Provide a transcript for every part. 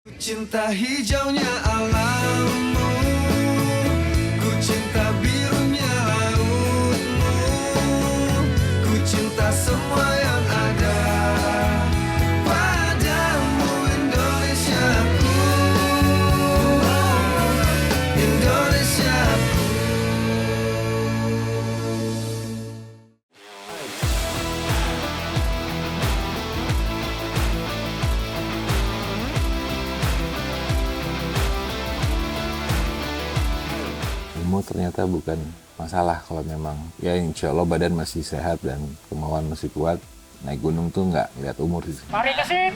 Ku cinta hijaunya alammu, ku cinta birunya lautmu, ku cinta semua yang ada padamu Indonesiaku, Indonesiaku. Ilmu ternyata bukan masalah kalau memang ya insya Allah badan masih sehat dan kemauan masih kuat. Naik gunung tuh nggak lihat umur sih. Mari ke sini.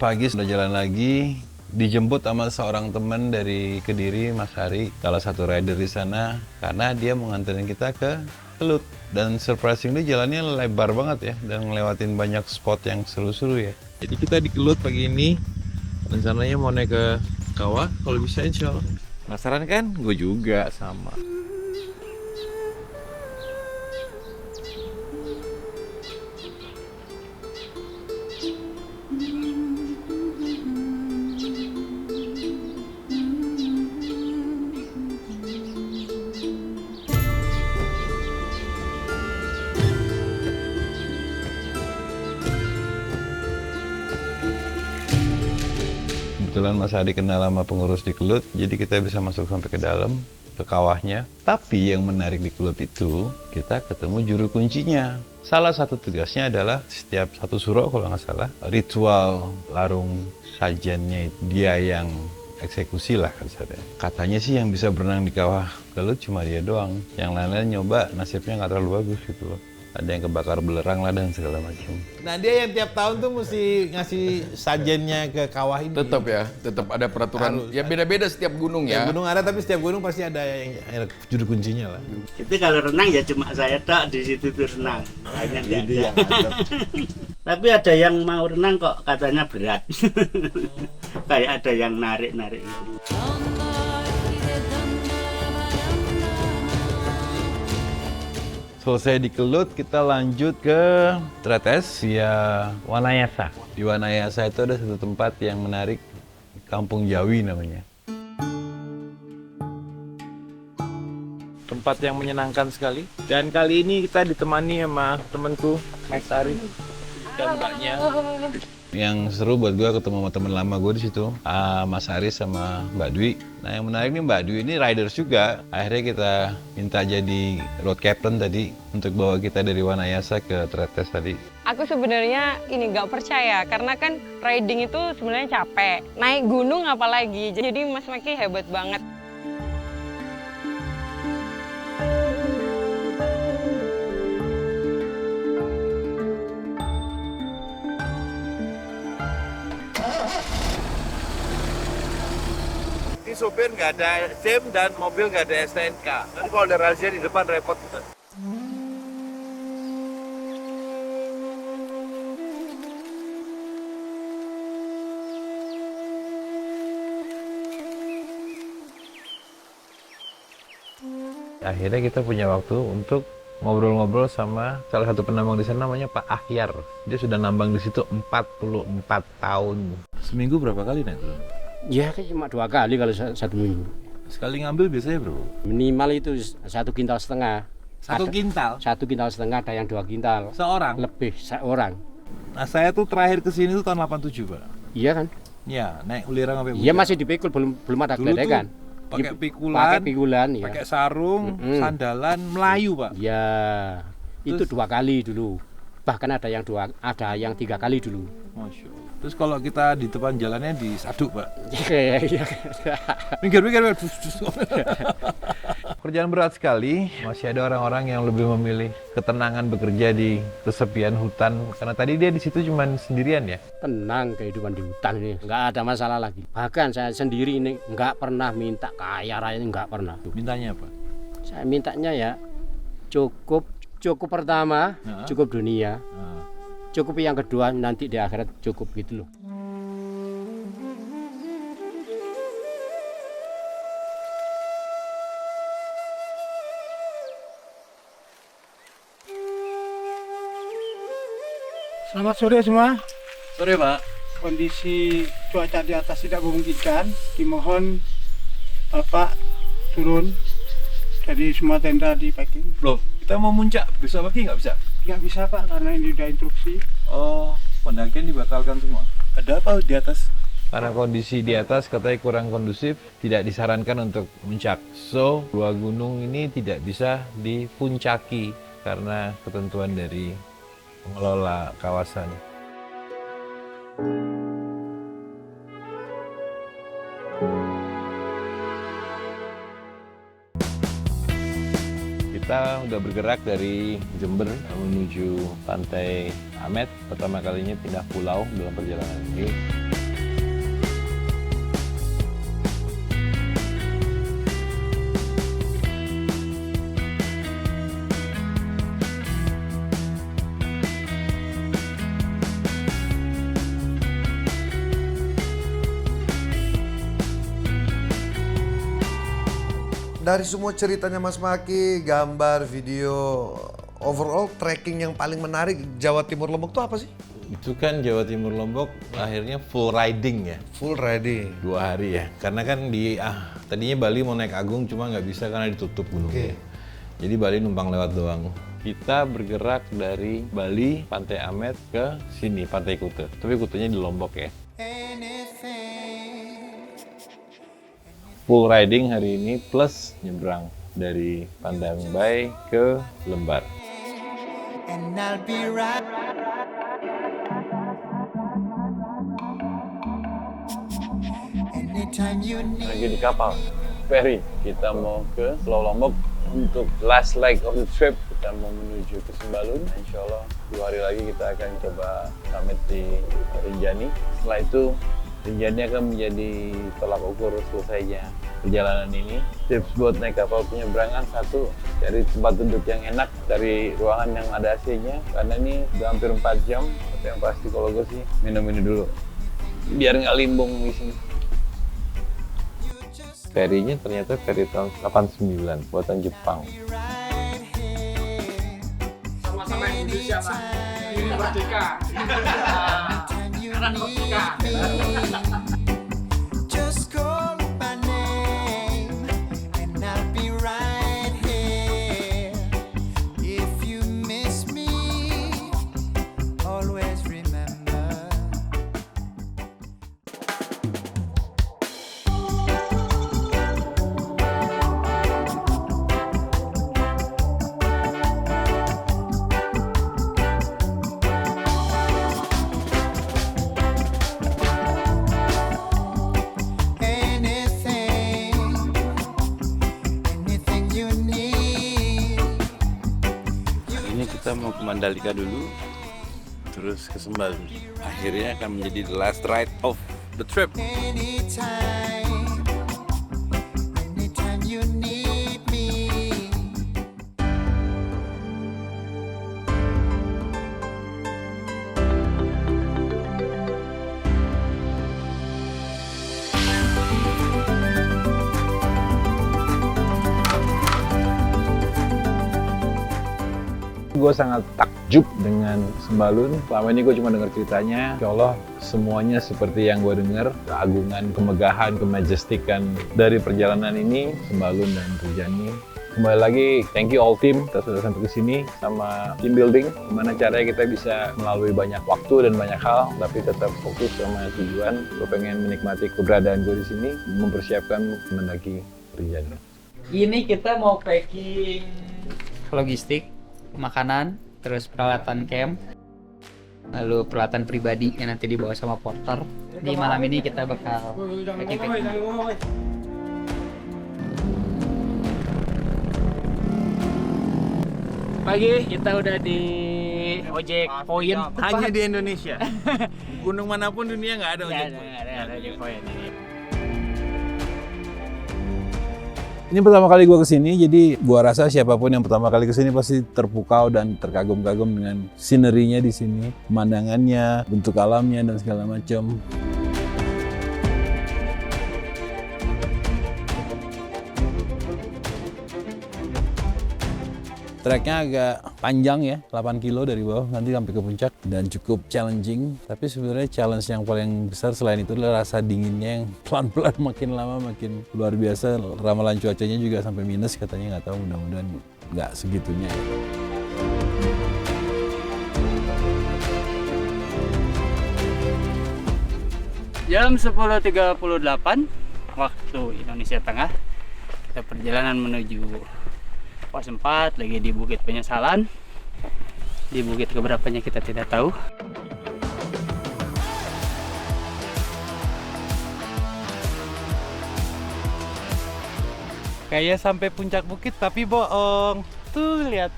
Pagi sudah jalan lagi, dijemput sama seorang teman dari Kediri, Mas Hari, salah satu rider di sana, karena dia mau nganterin kita ke Kelut. Dan surprisingly jalannya lebar banget ya, dan ngelewatin banyak spot yang seru-seru ya. Jadi kita di Kelut pagi ini, rencananya mau naik ke kawah, kalau bisa insya Allah. Penasaran kan? Gue juga sama. Kebetulan Mas Adi kenal sama pengurus di Kelut, jadi kita bisa masuk sampai ke dalam, ke kawahnya. Tapi yang menarik di Kelut itu, kita ketemu juru kuncinya. Salah satu tugasnya adalah setiap satu suro kalau nggak salah, ritual larung sajennya dia yang eksekusi lah katanya. Katanya sih yang bisa berenang di kawah Kelut cuma dia doang. Yang lain-lain nyoba nasibnya nggak terlalu bagus gitu loh. Ada yang kebakar belerang lah dan segala macam. Nah dia yang tiap tahun tuh mesti ngasih sajennya ke kawah ini. Tetap ya, tetap ada peraturan. Harus. Ya beda-beda setiap gunung ya. Gunung ada tapi setiap gunung pasti ada yang juru kuncinya lah. Itu kalau renang ya cuma saya tok di situ tuh renang. Hanya dia. Tapi ada yang mau renang kok katanya berat. Kayak ada yang narik-narik gitu. Selesai di Kelut, kita lanjut ke Tretes via Wanayasa. Di Wanayasa itu ada satu tempat yang menarik, Kampung Jawi namanya. Tempat yang menyenangkan sekali. Dan kali ini kita ditemani sama temanku, Mas Ari dan mbaknya. Yang seru buat gue ketemu sama teman lama gue di situ, Mas Aris sama Mbak Dwi. Nah yang menarik nih Mbak Dwi ini riders juga. Akhirnya kita minta jadi road captain tadi untuk bawa kita dari Wanayasa ke Tretes tadi. Aku sebenarnya ini nggak percaya karena kan riding itu sebenarnya capek. Naik gunung apalagi. Jadi Mas Maki hebat banget. Ini sopir nggak ada SIM dan mobil nggak ada STNK. Nanti kalau ada razia di depan repot gitu. Akhirnya kita punya waktu untuk ngobrol-ngobrol sama salah satu penambang di sana namanya Pak Ahyar. Dia sudah nambang di situ 44 tahun. Seminggu berapa kali naik turun? Ya kan cuma 2 kali kalau satu minggu. Sekali ngambil biasanya berapa? Minimal itu 1,5 kintal. 1 kintal? 1,5 kintal, ada yang 2 kintal. Seorang? Lebih, seorang. Nah saya tuh terakhir kesini tuh tahun 87 Pak. Iya kan? Ya, naik ulirang sampai Iya masih dipikul, belum ada Dulu geledekan. tuh pakai pikulan, Pakai pikulan ya. pakai sarung, sandalan, Melayu Pak. Ya, itu Terus? 2 kali dulu. Bahkan ada yang 3 kali dulu. Masya Allah. Terus kalau kita di depan jalannya disaduk Pak. Iya. Minggir. Kerjaan berat sekali. Masih ada orang-orang yang lebih memilih ketenangan bekerja di kesepian hutan. Karena tadi dia di situ cuma sendirian ya. Tenang kehidupan di hutan ini, nggak ada masalah lagi. Bahkan saya sendiri ini nggak pernah minta kaya raya, ini nggak pernah. Mintanya apa? Saya mintanya ya cukup Cukup pertama, cukup dunia. Cukup yang kedua nanti di akhirat cukup gitu loh. Selamat sore semua. Sore Pak. Kondisi cuaca di atas tidak memungkinkan. Dimohon Bapak turun. Jadi semua tenda di packing. Loh, kita mau muncak besok pagi nggak bisa? Nggak bisa Pak karena ini udah instruksi. Oh, pendakian dibatalkan semua. Ada apa di atas? Karena kondisi di atas katanya kurang kondusif, tidak disarankan untuk muncak. So, dua gunung ini tidak bisa dipuncaki karena ketentuan dari pengelola kawasan. Kita udah bergerak dari Jember menuju Pantai Amet. Pertama kalinya pindah pulau dalam perjalanan ini. Dari semua ceritanya Mas Maki, gambar, video, overall trekking yang paling menarik Jawa Timur Lombok itu apa sih? Itu kan Jawa Timur Lombok akhirnya full riding ya. Full riding. 2 hari ya. Karena kan tadinya Bali mau naik Agung cuma nggak bisa karena ditutup gunungnya. Jadi Bali numpang lewat doang. Kita bergerak dari Bali, Pantai Amet ke sini, Pantai Kute. Tapi Kutenya di Lombok ya. Full riding hari ini plus nyebrang dari Pandang Bay ke Lembar. Lagi di kapal, ferry. Kita mau ke Pulau Lombok untuk last leg of the trip. Kita mau menuju ke Sembalun. Insya Allah 2 hari lagi kita akan coba summit di Rinjani. Setelah itu Rinjani akan menjadi tolak ukur selesainya perjalanan ini. Tips buat naik kapal penyeberangan: 1, cari tempat duduk yang enak, cari ruangan yang ada AC-nya, karena ini udah hampir 4 jam. Tapi yang pasti kalau gue sih minum ini dulu, biar nggak limbung di sini. Ferinya ternyata feri tahun 89, buatan Jepang. Sama-sama Indonesia, Pak. Ini merdeka. Karena merdeka. Kita mau ke Mandalika dulu, terus ke Sembalun. Akhirnya akan menjadi the last ride of the trip. Gue sangat takjub dengan Sembalun. Selama ini gue cuma dengar ceritanya. Insya Allah semuanya seperti yang gue dengar. Keagungan, kemegahan, kemajestikan dari perjalanan ini, Sembalun dan Rinjani. Kembali lagi, thank you all team. Kita sudah sampai ke sini sama team building. Gimana caranya kita bisa melalui banyak waktu dan banyak hal, tapi tetap fokus sama tujuan. Gue pengen menikmati keberadaan gue di sini, mempersiapkan mendaki Rinjani. Ini kita mau packing logistik, makanan, terus peralatan camp, lalu peralatan pribadi yang nanti dibawa sama porter. Di malam ini kita bakal packing. Pagi kita udah di ojek point. Hanya di Indonesia. Gunung manapun dunia nggak ada ojek point. Nggak ada ojek point. Ini pertama kali gue kesini, jadi gue rasa siapapun yang pertama kali kesini pasti terpukau dan terkagum-kagum dengan sinerinya di sini, pemandangannya, bentuk alamnya dan segala macam. Treknya agak panjang ya, 8 kilo dari bawah nanti sampai ke puncak dan cukup challenging. Tapi sebenarnya challenge yang paling besar selain itu adalah rasa dinginnya yang pelan-pelan makin lama makin luar biasa. Ramalan cuacanya juga sampai minus katanya, nggak tahu, mudah-mudahan nggak segitunya. Jam 10.38 waktu Indonesia Tengah. Kita perjalanan menuju pos 4 lagi di Bukit Penyesalan. Di bukit keberapanya kita tidak tahu. Kayak sampai puncak bukit tapi bohong. Tuh lihat.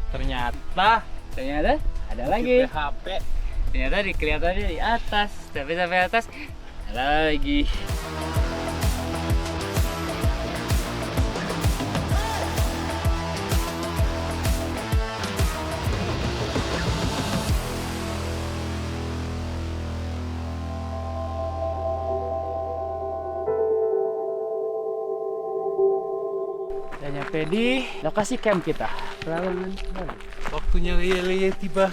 Ternyata ada lagi. HP. Ternyata kelihatannya di atas, tapi sampai atas ada lagi. Udah nyampe di lokasi camp kita. Waktunya leye-leye tiba.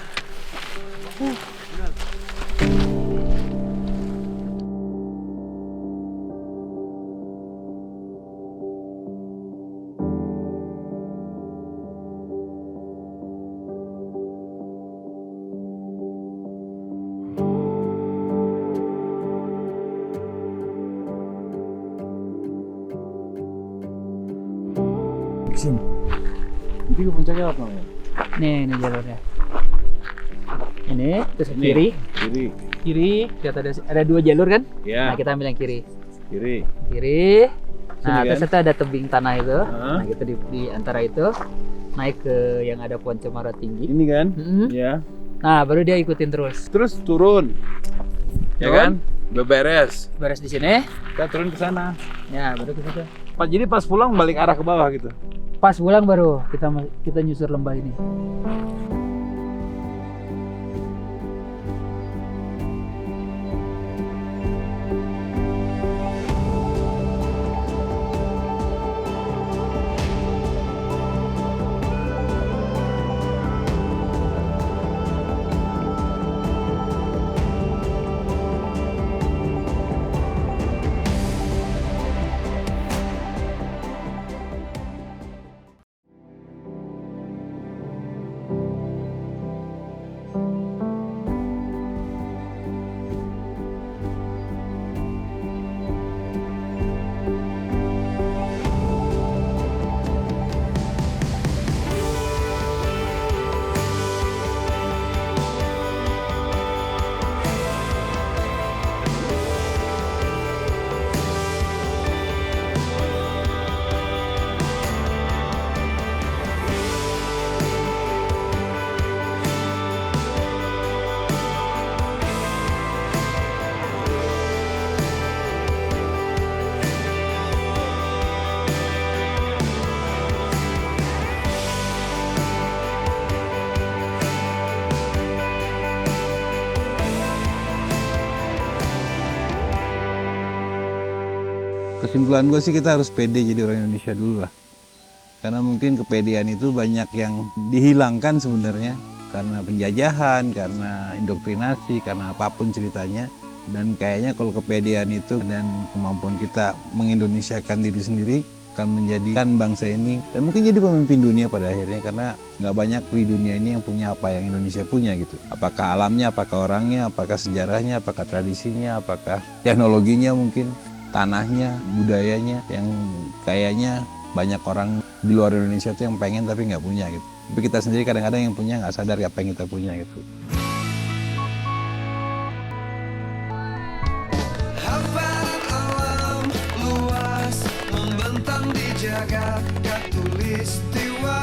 Nanti ke puncaknya apa namanya? Nih jalurnya. Ini terus ke kiri. Kiri, lihat ada 2 jalur kan? Ya. Nah, kita ambil yang kiri. Kiri. Nah, Sini, terus kan? itu ada tebing tanah itu. Nah, kita di antara itu naik ke yang ada pohon cemara tinggi. Ini kan? Mm-hmm. Ya. Nah, baru dia ikutin terus. Terus turun. Ya kan? Beberes. Beres di sini. Kita turun ke sana. Ya, baru ke situ. Jadi pas pulang balik arah ke bawah gitu. Pas pulang baru kita nyusur lembah ini. Kesimpulan gue sih kita harus pede jadi orang Indonesia dulu lah. Karena mungkin kepedean itu banyak yang dihilangkan sebenarnya. Karena penjajahan, karena indoktrinasi, karena apapun ceritanya. Dan kayaknya kalau kepedean itu dan kemampuan kita mengindonesiakan diri sendiri akan menjadikan bangsa ini dan mungkin jadi pemimpin dunia pada akhirnya, karena nggak banyak di dunia ini yang punya apa yang Indonesia punya gitu. Apakah alamnya, apakah orangnya, apakah sejarahnya, apakah tradisinya, apakah teknologinya mungkin, tanahnya, budayanya yang kayaknya banyak orang di luar Indonesia tuh yang pengen tapi nggak punya gitu. Tapi kita sendiri kadang-kadang yang punya nggak sadar apa yang kita punya gitu. Hamparan alam luas membentang di jagat khatulistiwa,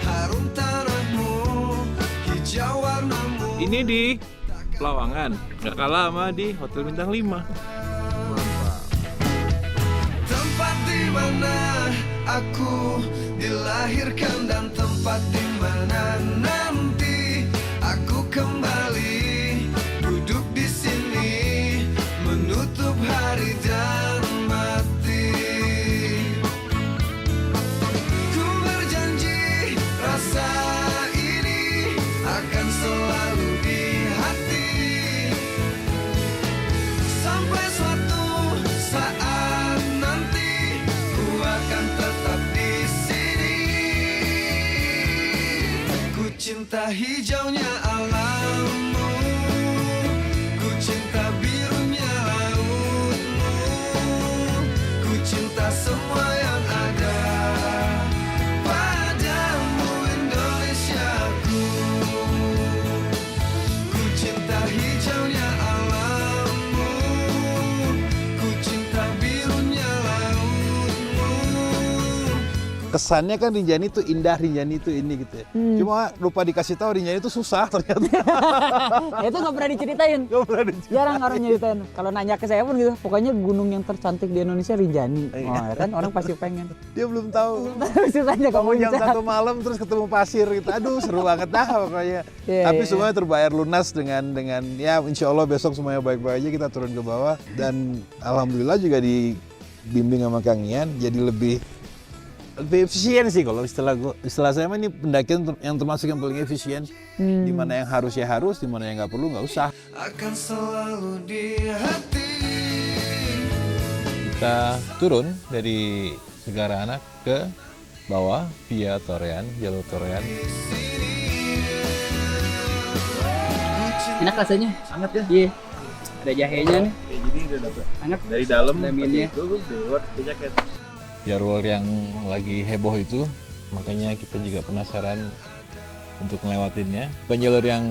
harum tanahmu, hijau warnamu. Ini di Pelawangan, nggak kalah sama di Hotel Bintang 5. Tempat di mana aku dilahirkan dan tempat di mana nanti aku kembali duduk di sini menutup hari dan mati. Ku berjanji rasa ini akan selalu di hati sampai suatu saat nanti ku akan tetap di sini. Ku cinta hijaunya alammu, ku cinta birunya lautmu, ku cinta semua yang ada padamu Indonesiaku. Ku cinta hijaunya alammu, ku cinta birunya lautmu. Kesannya kan Rinjani itu indah, Rinjani itu ini gitu ya. Cuma lupa dikasih tahu Rinjani itu susah ternyata. Itu nggak pernah diceritain. Jarang orang nyeritain. Kalau nanya ke saya pun gitu, pokoknya gunung yang tercantik di Indonesia Rinjani. Oh, ya kan orang pasti pengen. Dia belum tahu. Susahnya kamu Jam 1 malam terus ketemu pasir gitu. Aduh seru banget dah pokoknya. Tapi semuanya terbayar lunas dengan ya insya Allah besok semuanya baik-baik aja kita turun ke bawah. Dan alhamdulillah juga dibimbing sama Kang Ian jadi lebih efisien sih kalau istilah saya mah ini pendakian yang termasuk yang paling efisien. Di mana yang harus ya harus, di mana yang nggak perlu nggak usah. Akan selalu di hati. Kita turun dari Segara Anak ke bawah via Torean, jalur Torean. Enak rasanya. Hangat ya? Iya. Ada jahenya nih. Kayak gini udah dapet. Hangat. Dari dalam Daminnya. itu di luar pakai jaket. Jalur yang lagi heboh itu, makanya kita juga penasaran untuk ngelewatinnya. Bukan jalur yang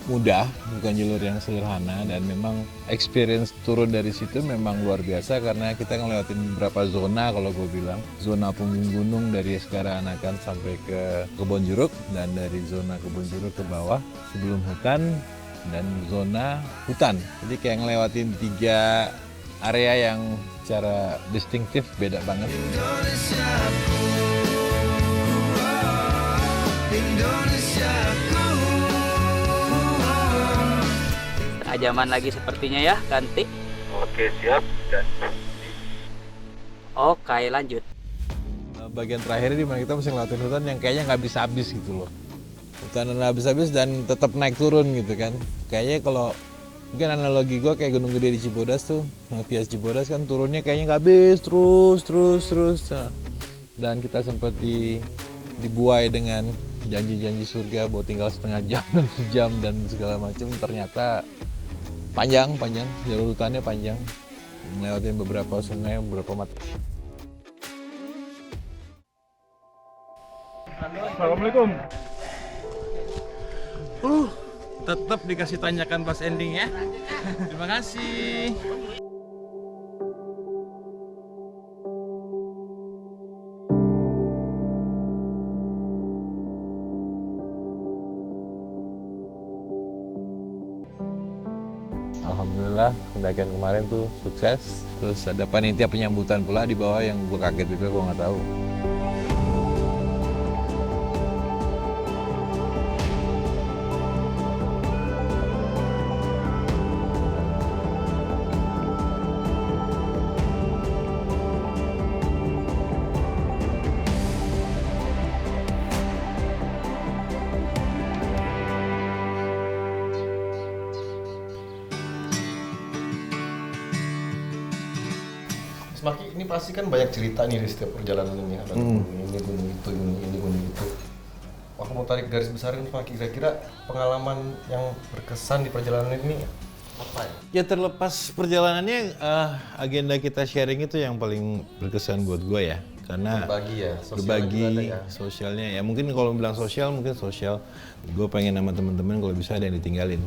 mudah, bukan jalur yang sederhana, dan memang experience turun dari situ memang luar biasa karena kita ngelewatin beberapa zona kalau gue bilang. Zona punggung gunung dari Segara Anakan sampai ke Kebon Jeruk, dan dari zona Kebon Jeruk ke bawah sebelum hutan, dan zona hutan. Jadi kayak ngelewatin 3 area yang secara distinktif beda banget. Indonesiaku, Indonesiaku. Setengah jaman lagi sepertinya ya, ganti. Oke, siap. Dan Oke, lanjut. Bagian terakhir di mana kita mesti ngelewatin hutan yang kayaknya nggak habis-habis gitu loh. Hutan nggak habis-habis dan tetap naik turun gitu kan. Kayaknya kalau mungkin analogi gue kayak Gunung Gede di Cibodas tuh, via Cibodas kan turunnya kayaknya nggak habis, terus. Nah, dan kita sempat dibuai dengan janji-janji surga bahwa tinggal setengah jam dan sejam dan segala macam. Ternyata panjang, jalur hutannya panjang, melewatin beberapa sungai, beberapa mata. Assalamualaikum. Tetap dikasih tanyakan pas ending ya. Terima kasih. Alhamdulillah pendakian kemarin tuh sukses. Terus ada panitia penyambutan pula di bawah yang gue kaget juga, gue nggak tahu. Maki, ini pasti kan banyak cerita nih di setiap perjalanan ini. Ada gunung ini, gunung itu, gunung ini, gunung itu. Aku mau tarik garis besarin, Pak. Kira-kira pengalaman yang berkesan di perjalanan ini apa ya? Ya terlepas perjalanannya, agenda kita sharing itu yang paling berkesan buat gue ya. Karena berbagi sosialnya ya. Mungkin kalau bilang sosial, mungkin sosial. Gue pengen sama teman-teman kalau bisa ada yang ditinggalin.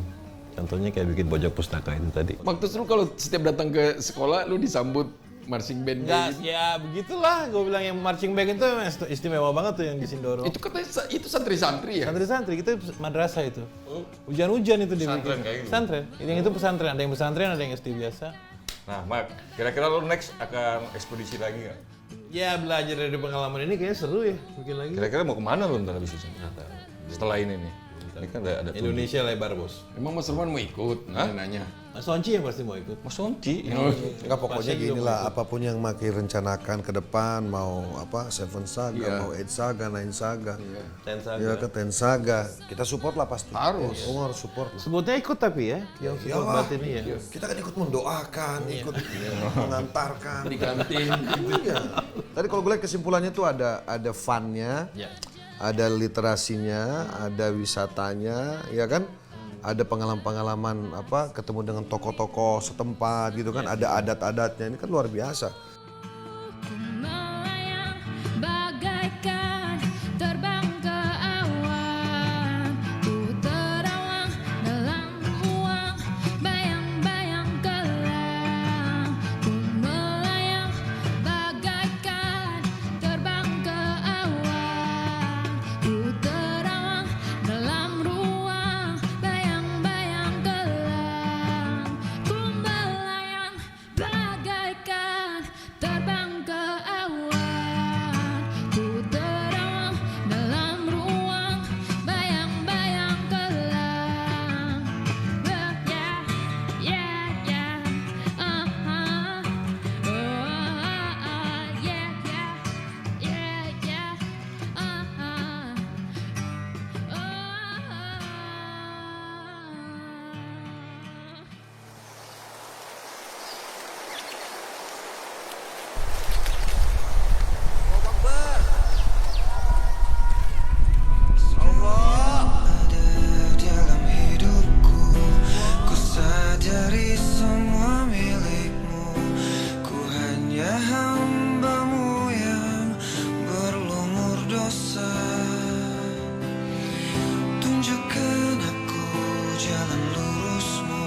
Contohnya kayak bikin pojok pustaka itu tadi. Waktu lu kalau setiap datang ke sekolah, lu disambut marching band Enggak, ya begitulah. Gue bilang yang marching band itu istimewa banget tuh yang di Sindoro. Itu katanya itu santri-santri ya? Santri-santri, kita madrasah itu. Hujan-hujan itu dibikin. Pesantren kayak gitu? Pesantren. Yang itu pesantren, ada yang pesantren, ada yang SD biasa. Nah, Mak, kira-kira lu next akan ekspedisi lagi nggak? Ya belajar dari pengalaman ini kayaknya seru ya, bikin lagi. Kira-kira mau kemana lu ntar habis itu? Setelah ini nih. Ini kan ada Indonesia lebar, Bos. Emang Mas Irwan mau ikut? Nanya. Mas Sonci yang pasti mau ikut. Mas Sonci. Enggak, pokoknya Pasnya juga gini mau lah, ikut. apapun yang Maki rencanakan ke depan, mau apa Seven Saga, mau Eight Saga, Nine Saga, Ten Saga. ya ke Ten Saga, kita support lah pasti. Harus. Oh, harus support lah. Sebutnya ikut tapi ya, yang support Iyalah. batin ya. Kita kan ikut mendoakan, ikut mengantarkan. Di kantin. Iya. Tadi kalau gue lihat kesimpulannya tuh ada fun-nya, ada literasinya, ada wisatanya, ya kan? Ada pengalaman-pengalaman apa ketemu dengan tokoh-tokoh setempat gitu kan, ada adat-adatnya, ini kan luar biasa. Melayang bagaikan terbang ke awan, ku terawang dalam ruang bayang-bayang kelam. Ku melayang bagaikan terbang ke awan, ku terawang dalam ruang bayang-bayang kelam. Ku melayang bagaikan terbang ke awan, ku terawang dalam ruang bayang-bayang kelam. Yeah, yeah, yeah, oh, yeah, yeah, yeah, dalam hidupku, ku sadari semua milikmu. Ku hanya hambamu yang berlumur dosa. Tunjukkan aku jalan lurusmu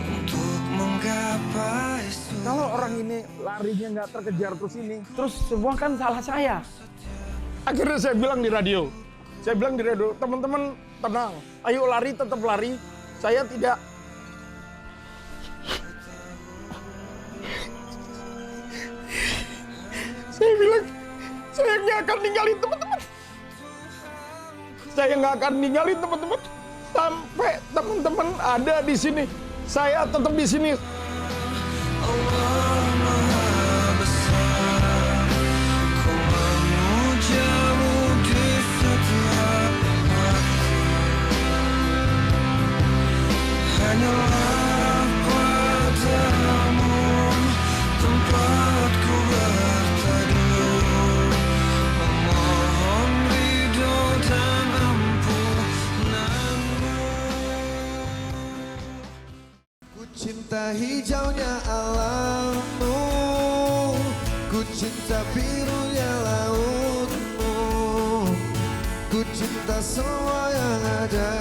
untuk menggapai surga. Kalau orang ini larinya nggak terkejar terus semua kan salah saya. Akhirnya saya bilang di radio, teman-teman tenang, ayo lari, tetap lari. Saya tidak. Saya bilang, saya nggak akan ninggalin teman-teman. Saya nggak akan ninggalin teman-teman sampai teman-teman ada di sini. Saya tetap di sini. Allah Maha Besar, ku memujamu di setiap waktu. Hanyalah padamu tempatku berteduh, memohon ridho dan ampunanmu. Ku cinta hijaunya alammu, ku cinta birunya lautmu, ku cinta semua yang ada